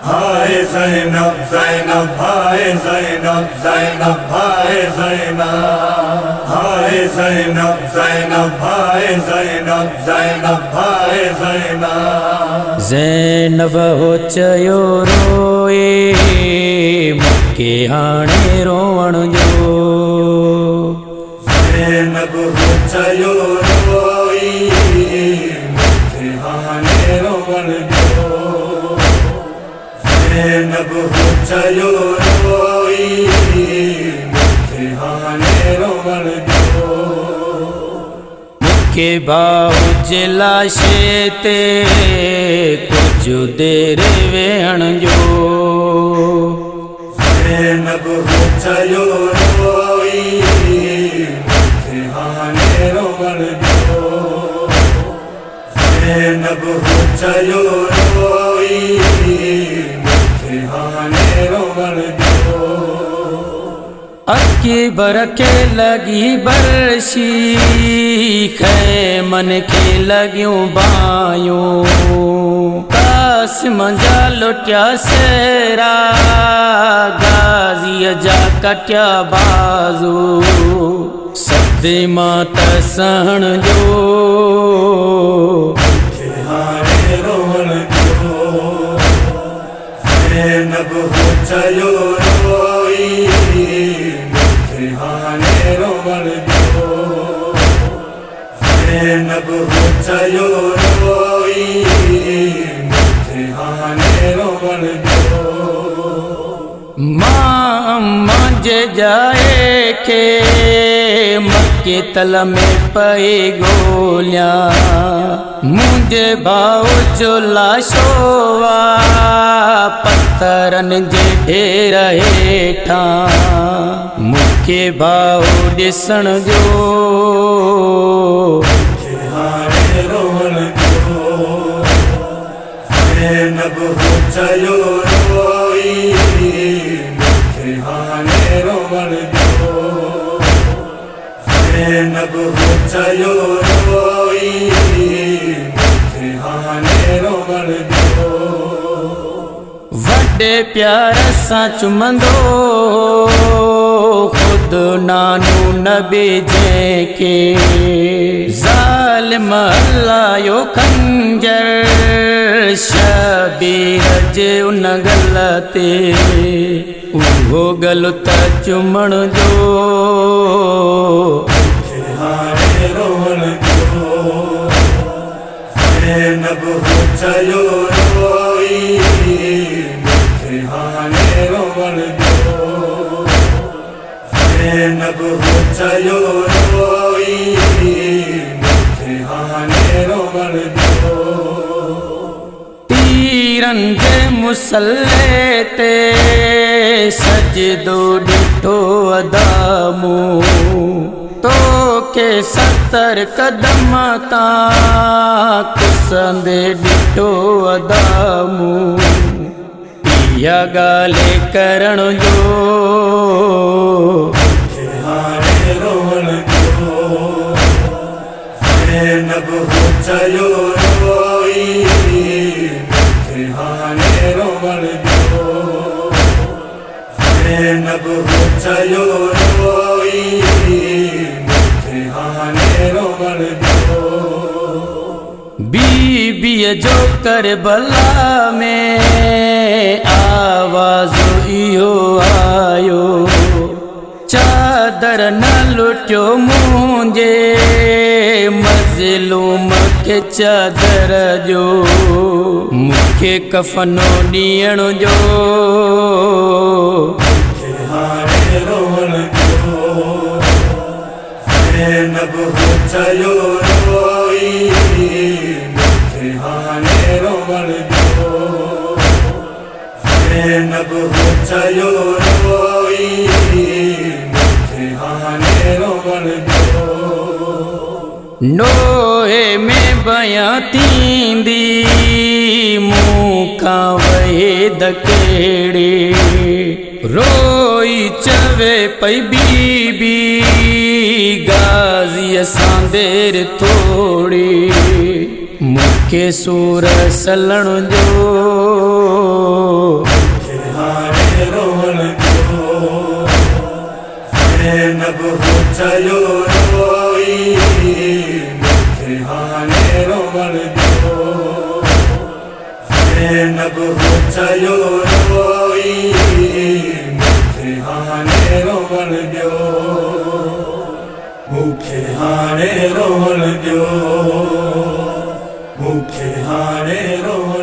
हाय ज़ैनब ज़ैनब हाय ज़ैनब ज़ैनब हाय ज़ैनब हाय ज़ैनब ज़ैनब हाय ज़ैनब ज़ैनब हाय ज़ैनब ज़ैनब हो चयो रोए मूंखे हाणे रोवण जो। ज़ैनब हो चयो रोई मूंखे हाणे रोवण जो। ज़ैनब हो चयो रोई मूंखे हाणे रोवण जो। मूंखे भाउ जे लाशे ते कुछ देर वेहण जो। ज़ैनब हो चयो रोई मूंखे हाणे रोवण जो। ज़ैनब हो चयो रोई मूंखे हाणे रोवण जो। अकबर के लगी बरसी खैमन के लगियूं बायूं। कासिम जा लुटिया सेरा गाज़ीअ जा कटिया बाज़ू। सदे मां त सहण जो मूंखे हाणे रोवण जो। ज़ैनब हो चयो रोई मूंखे हाणे रोवण जो। ज़ैनब हो चयो रोई मूंखे हाणे रोवण जो। मां जे जाए के मक्के तल में पई गोलियां। मुंहिंजे भाउ जो लाशो वा पत्थरनि जे ढेर हेठां। मूंखे भाउ ॾिसण जो मूंखे हाणे रोवण जो। ज़ैनब हो चयो रोई मूंखे हाणे रोवण जो। ज़ैनब हो चयो रोई मूंखे हाणे रोवण जो। वॾे प्यार सां चुमंदो खुद नानू नबी जंहिंखे। ज़ालिम हलायो खंजर शबीर जे उन गल ते। उहो गल त चुमण जो मूंखे हाणे रोवण जो। ज़ैनब हो चयो रोई मूंखे हाणे रोवण जो। ज़ैनब हो चयो रोई मूंखे हाणे रोवण जो। तीरनि जे मुसले ते सजदो ॾिठो अदामू। तोखे 70 कदम तां कुसंदे ॾिठो अदामू। इहा ॻाल्हि करण जो मूंखे हाणे रोवण जो। ज़ैनब हो चयो रोई मूंखे हाणे रोवण जो। ज़ैनब हो चयो रोई मूंखे हाणे रोवण जो। बीबीअ जो करबला में आवाज़ इहो आयो। चादर न लुटियो मुंहिंजे मज़लूम खे चादर जो। मूंखे कफ़नो ॾियण जो मूंखे हाणे रोवण जो। ज़ैनब हो चयो रोई मूंखे हाणे रोवण जो। ज़ैनब हो चयो रोई मूंखे हाणे रोवण जो। नोहे में बयां थींदी मूंखां वहेद कहिड़ी। रोई चवे पई बीबी गाज़ीअ सां देर थोड़ी। मूंखे सूर सलण जो चयो रोई मूंखे हाणे रोवण ॾियो ज़ैनब हो चयो रोई मूंखे हाणे रोवण ॾियो मूंखे हाणे रोवण ॾियो मूंखे हाणे रोवण